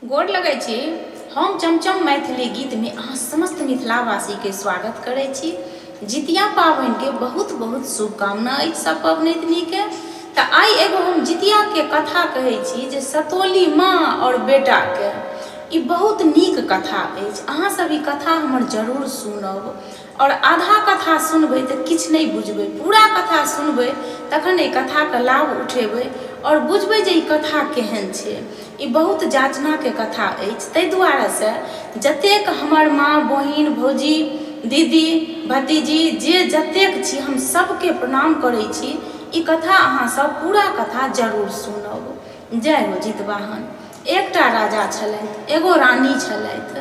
गोर लगै छी। हम चमचम मैथिली गीत में अहाँ समस्त मिथिलावासी के स्वागत करै छी। जितिया पाबनि के बहुत बहुत शुभकामना अछि सब पबनैतिनी के। तो आई एगो हम जितिया के कथा कहै छी जे सतोली माँ और बेटा के। ई बहुत नीक कथा अछि। अहाँ सब ई कथा हमर जरूर सुनब और आधा कथा सुनबै तऽ किछु नहीं बुझबै, पूरा कथा सुनबै तखन ई कथा के लाभ उठेबै और बुझबै जे ई कथा केहन छै। ई बहुत जाचना के कथा अछि, ताहि दुआरे से जतेक हमर माँ बहिन भौजी दीदी भतीजी जे जतेक छी हम सबके प्रणाम करै छी। ई कथा अहाँ सब पूरा कथा जरूर सुनब। जय हो जितवाहन। एकटा राजा छलथि, एगो रानी छलथि।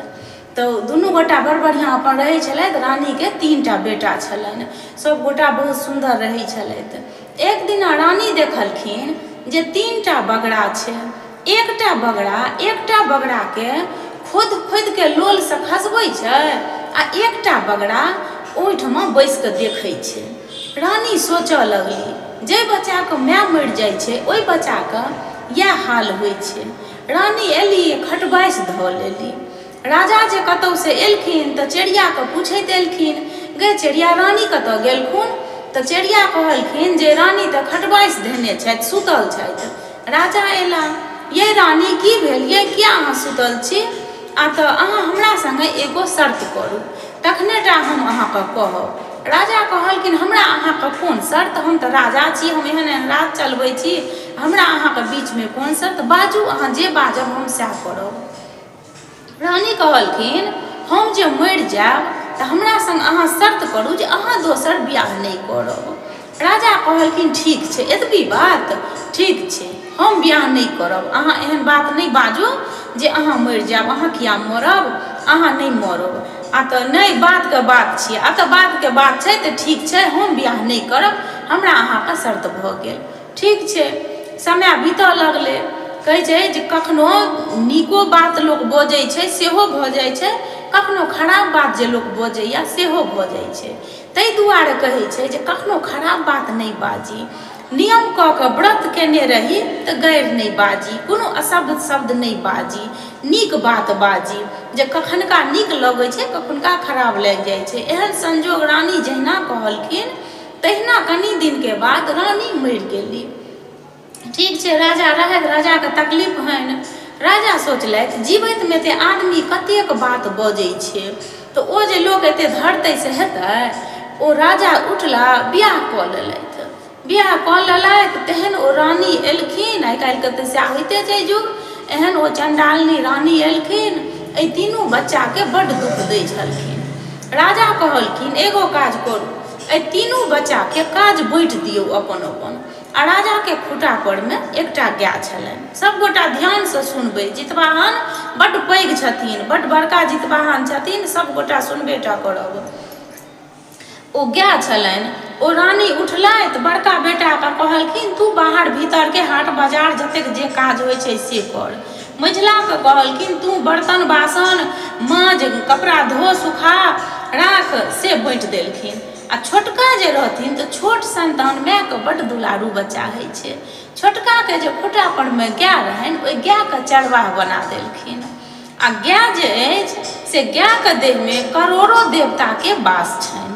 तो दुनू गोटा बड़ बढ़िया अपन रहै छलथि। रानी के 3टा बेटा छलनि। सब गोटा बहुत सुंदर रहै छलथि। एक दिन रानी देखलखिन जे 3टा बगड़ा छै। एकटा बगड़ा के खोद खोद के लोल से खसबै छै आ एकटा बगड़ा ओहिठमा बैस के देखै छै। रानी सोचऽ लगली जे बच्चा के माय मरि जाइ छै ओहि बच्चा के यह हाल होइ छै। रानी एली खटबाइस धऽ लेली। राजा जे कतौ से एलखिन तऽ चिड़िया के पूछैत एलखिन, गे चिड़िया रानी कतऽ गेलखुन? तऽ चिड़िया कहलखिन जे रानी तऽ खटबाइस धेने छथि, सुतल छथि। राजा एला, ये रानी की भेल, ये किया अहाँ सुतल छी? आ तऽ अहाँ हमरा संगे एगो शर्त करू, तखने टा हम अहाँके कहब। राजा कहलखिन हमरा अहाँके कोन शर्त? हम तऽ राजा छी, हम एहन एहन राज चलबै छी, हमरा अहाँके बीच में कोन शर्त? बाजू, अहाँ जे बाजब हम सएह करब। रानी कहलखिन हम जे मरि जायब तऽ हमरा संग अहाँ शर्त करू जे अहाँ दोसर बियाह नहीं करब। राजा कहलखिन ठीक छै, एतबी बात? ठीक छै, हम बियाह नहीं करब। अहाँ एहन बात नहीं बाजू जे अहाँ मरि जायब। अहाँ किया मरब? अहाँ नहीं मरब। आ तऽ नहीं, बात के बात छियै। आ तऽ बात के बात छै तऽ ठीक छै, हम बियाह नहीं करब, हमरा अहाँके शर्त भऽ गेल। ठीक छै। समय बीतऽ लगलै। कहै छै जे कखनो नीको बात लोक बजै छै सेहो भऽ जाइ छै, कखनो खराब बात जे लोक बजैया सेहो भऽ जाइ छै। ताहि दुआरे कहै छै जे कखनो खराब बात नहीं बाजी। नियम कऽ के व्रत केने रही तऽ गैर नहीं बाजी, कोनो अशब्द शब्द नहीं बाजी, नीक बात बाजी। जे कखनका नीक लगै छै कखनका खराब लागि जाइ छै। एहन संजोग रानी जहिना कहलखिन तहिना कनी दिन के बाद रानी मरि गेली। ठीक छै, राजा रहैत, राजा के तकलीफ हनि। राजा सोचलथि जीवैत में ते आदमी कतेक बात बजै छै, तऽ ओ जे लोक एते धरतै से हेतै? ओ राजा उठला, बियाह कऽ लेलथि। बियाह कऽ लेलथि तेहन ओ रानी एलखिन। आइ काल्हि के तऽ सएह होइते छै युग। एहन ओ चंडालनी रानी एलखिन, एहि तीनू बच्चा के बड्ड दुख दै छलखिन। राजा कहलखिन एगो काज करू, एहि तीनू बच्चा के काज बाँटि दियौ अपन अपन। आ राजा के खूटा पर में एकटा गाय छलनि। सब गोटा ध्यान से सुनबै। जितवाहन बड्ड पैघ छथिन, बड्ड बड़का जितवाहन छथिन, सब गोटा सुनबेटा करब। ओ गाय छलनि। ओ रानी उठलथि, बड़का बेटा के कहलखिन तू बाहर भीतर के हाट बाजार जतेक जे काज होइ छै से कर। मझिला के कहलखिन तू बर्तन बासन माँज, कपड़ा धो सुखा राख, से बाँटि देलखिन। आ छोटका जे रहथिन तऽ छोट संतान माय के बड्ड दुलारू बच्चा होइ छै। छोटका के जे खूटा पर में गाय रहनि, ओहि गाय के चरवाह बना देलखिन। आ गाय जे अछि से गाय के देह में करोड़ों देवता के वास छनि।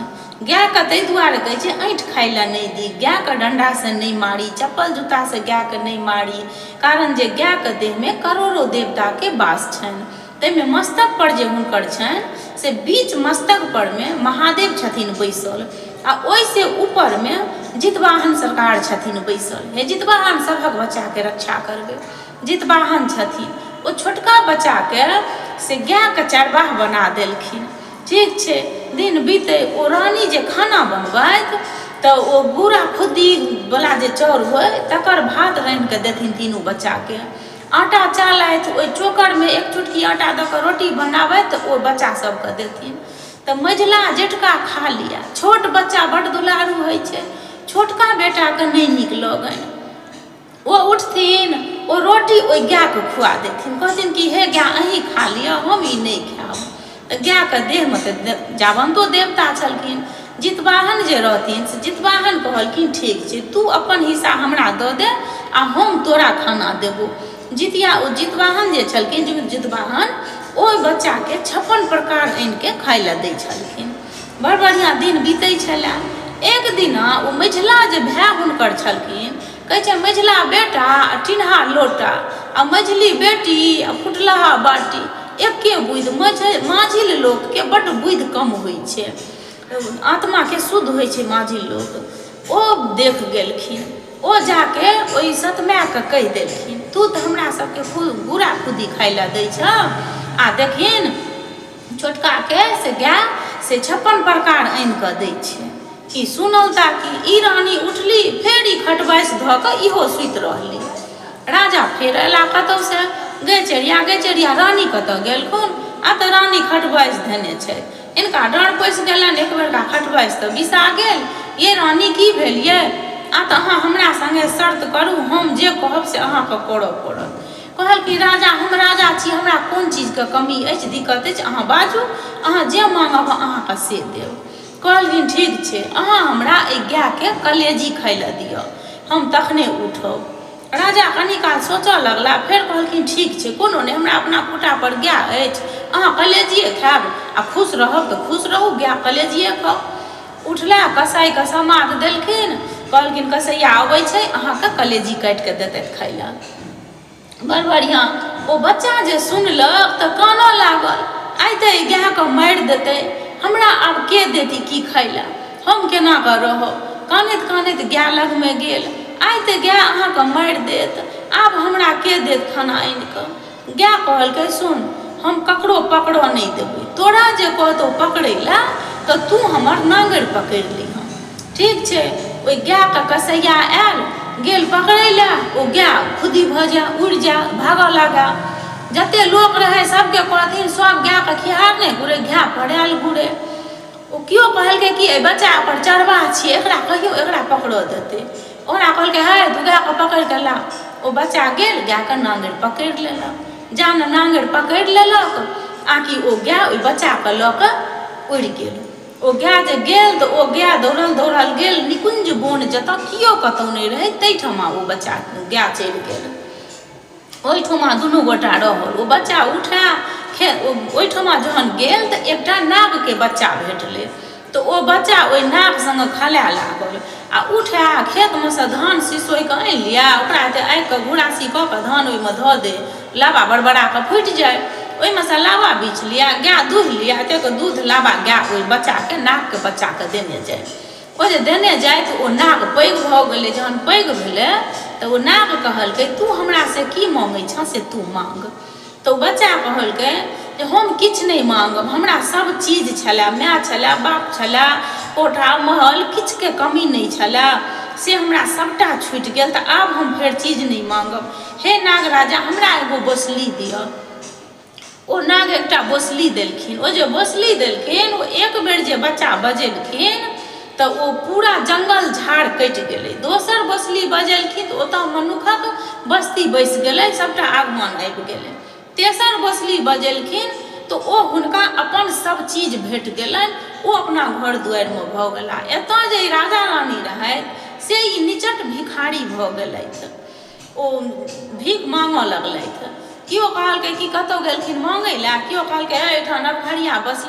गाय के ताहि दुआरे कहै छै ऐंठ खाय लए नहीं दी, गाय के डंडा से नहीं मारी, चप्पल जूता से गाय के नहीं मारी, कारण जे गाय के देह में करोड़ों देवता के वास छनि। ताहिमे मस्तक पर जे हुनकर छनि से बीच मस्तक पर में महादेव छथिन बैसल, आ ओहि से ऊपर में जितवाहन सरकार छथिन बैसल। हे जितवाहन सभक बच्चा के रक्षा करबै, जितवाहन छथिन। ओ छोटका बच्चा के से गाय के चरवाह बना देलखिन। ठीक छै, दिन बीते। ओ रानी जे खाना बनबैत तऽ ओ बूढ़ा खुद्दी वाला जे चाउर होय तकर भात रान्हि के देथिन तीनू बच्चा के। आटा चालथि, ओहि चोकर में एक चुटकी आटा दऽ कऽ रोटी बनाबैत तऽ ओ बच्चा सबके देथिन। तऽ मझिला जेठका खा लिया। छोट बच्चा बड्ड दुलारू होइ छै, छोटका बेटा के नहीं नीक लगनि। ओ उठथिन, ओ रोटी ओहि गाय के खुआ देथिन, कहथिन कि हे गाय अहीं खा लिअ, हम ई नहीं खायब। तऽ गाय के देह में तऽ जावन्तो देवता छलखिन। जितवाहन जे रहथिन से जितवाहन कहलखिन ठीक छै, तू अपन हिस्सा हमरा दऽ दे आ हम तोरा खाना देबो। जितिया ओ जितवाहन जे छलखिन जितवाहन ओहि बच्चाके 56 प्रकार आनिके खाय लए दै छलखिन। बड़ बढ़िआँ दिन बीतै छलए। एक दिना ओ मझिला जे भाय हुनकर छलखिन, कहै छै मझिला बेटा आ टिन्हा लोटा आ मझली बेटी आ फुटलहा बाटी, एके बुद्धि। माझिल लोकके बड्ड बुद्धि कम होइ छै, आत्माके शुद्ध होइ छै माझिल लोक। ओ देख गेलखिन, ओ जाके ओहि सतमाके कहि देलखिन, तू तऽ हमरा सबके गुड़ा खुदी खाय लए दै छ, आ देखिन छोटकाके से गाय से 56 प्रकार आनि कऽ दै छै। ई सुनल ताकि ई रानी उठली, फेर ई खटबाइस धऽ कऽ इहो सुति रहली। राजा फेर अयला कतौ से, गे चेरिया रानी कतऽ गेलखुन? आ तऽ रानी खटबाइस धने छै, इनका डर पैसि गेलनि, एक बेरका खटबाइस तऽ बिसा गेल। ये रानी की भेल ये? आ तऽ अहाँ हमरा संगे शर्त करू, हम जे कहब से अहाँके करऽ पड़त। कहल कि राजा हम राजा छी, हमरा कोन चीजके कमी अछि, दिक्कत अछि, अहाँ बाजू, अहाँ जे माँगब अहाँके से देब। कहलखिन ठीक छै, अहाँ हमरा एहि गायके कलेजी खाय लए दिअ, हम तखने उठब। राजा कनी काल सोचऽ लगला, फेर कहलखिन ठीक छै, कोनो नहि, हमरा अपना खूटा पर गाय अछि, अहाँ कलेजिए खायब आ खुश रहब तऽ खुश रहू, गाय कलेजिए खाउ। उठला, कसाइके समाद देलखिन, कहलखिन कसैया अबै छै, अहाँके कलेजी काटिके देतै खाय लए। बड़ बढ़िआँ। ओ बच्चा जे सुनलक तऽ कानऽ लागल, आइ तऽ ई गायके मारि देतै, हमरा आब के देती की खाय लए, हम केना कऽ रहब। कानैत कानैत गाय लगमे गेल, आइ तऽ गाय अहाँके मारि देत, आब हमरा के देत खाना आनि कऽ। गाय कहलकै सुन, हम ककरो पकड़ऽ नहि देबै, तोरा जे कहतौ पकड़ै लए तऽ तू हमर नांगरि पकड़ि लीहऽ। ठीक छै। ओहि गायके कसैया आयल, गेल पकड़ै लए, ओ गाय खुदी भऽ जा, उड़ि जा, भागऽ लगा। जते लोक रहै सबके कहथिन सब गायके खिहार नहि घुरे, गाय पड़ायल घुरे। ओ केओ कहलकै कि एहि बच्चा पर चढ़बा छियै, एकरा कहियो एकरा पकड़ऽ देतै। ओकरा कहलकै है तू गायके पकड़ि कऽ ला। ओ बच्चा गेल, गायके नांगरि पकड़ि लेलक। जान नांगरि पकड़ि लेलक, आकि ओ गाय ओहि बच्चाके लऽ कऽ उड़ि गेल। ओ गाय जे गेल तऽ ओ गाय दौड़ल गेल निकुंज बोन, जतऽ केओ कतौ नहि रहै, ताहिठमा ओ बच्चा गाय चलि गेल। ओहिठमा दुनू गोटा रहल। ओ बच्चा उठा ओहिठमा जहन गेल तऽ एकटा नागके बच्चा भेटलै, तऽ ओ बच्चा ओहि नाग संगे खलाए लागल, आ उठा खेतमे सँ धान सिसोइ कऽ आनि लिया, ओकरा जे आगिके घुरासी कऽ कऽ धान ओहिमे धऽ दे, लाबा बड़बड़ा कऽ फुटि जाय, ओहिमे सँ लाबा बीछ लिया, गाय दूह लिया, एतेक दूध लाबा गाय ओहि बच्चाके नागके बच्चाके देने जाय। ओ जे देने जाय तऽ ओ नाग पैघ भऽ गेलै। जहन पैघ भेलै तऽ ओ नाग कहलकै तू हमरा से की माँगै छऽ से तू माँग। तऽ ओ बच्चा कहलकै जे हम किछु नहि माँगब, हमरा सब चीज छलए, माय छलए, बाप छलए, कोठा महल किछुके कमी नहि छलए, से हमरा सबटा छुटि गेल, तऽ आब हम फेर चीज नहि माँगब। हे नाग राजा हमरा एगो बोसली दिअ। ओ नाग एकटा बोसली देलखिन। ओ जे बोसली देलखिन, ओ एक बेर जे बच्चा बजेलखिन तऽ ओ पूरा जंगल झाड़ कटि गेलै। दोसर बोसली बजेलखिन तऽ ओतऽ मनुखक बस्ती बैसि गेलै, सबटा आगमन आबि गेलै। तेसर बोसली बजेलखिन तऽ ओ हुनका अपन सब चीज भेट गेलनि, ओ अपना घर दुआरिमे भऽ गेला। एतऽ जे राजा रानी रहथि से ई निचट भिखारी भऽ गेलथि, ओ भीख माँगऽ लगलथि। केओ कहलकै कि कतौ गेलखिन माँगै लए, केओ कहलकै एहिठाम नवघरिया बस